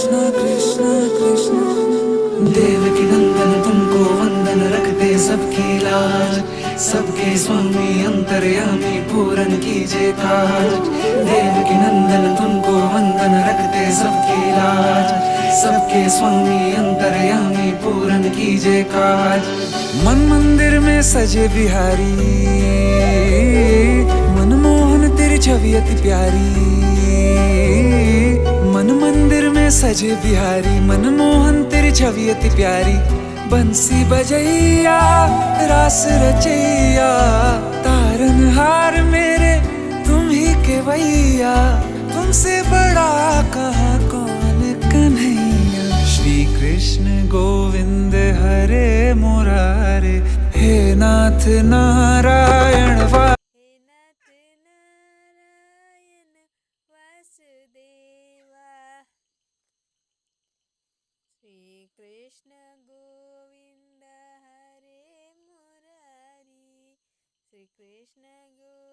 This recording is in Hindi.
कृष्ण कृष्ण कृष्ण। देवकी नंदन तुमको वंदन, रखते सबकी लाज, सबके स्वामी अंतर्यामी पूरन कीजिए काज। देवकी नंदन तुमको वंदन, रखते सबकी लाज, सबके स्वामी अंतर्यामी पूरन कीजिए काज। मन मंदिर में सजे बिहारी, मनमोहन तेरी छवि अति प्यारी। मन मंदिर में सजे बिहारी, मनमोहन तेरी छवि अति प्यारी। बंसी बजैया रास रचैया, तारनहार मेरे तुम ही केवैया। तुमसे बड़ा कहाँ कौन कन्हैया। श्री कृष्ण गोविंद हरे मुरारे, हे नाथ नारायण हे नाथ नारायण वासुदेवा। श्री कृष्ण गोविंद हरे मुरारी, श्री कृष्ण गोविंद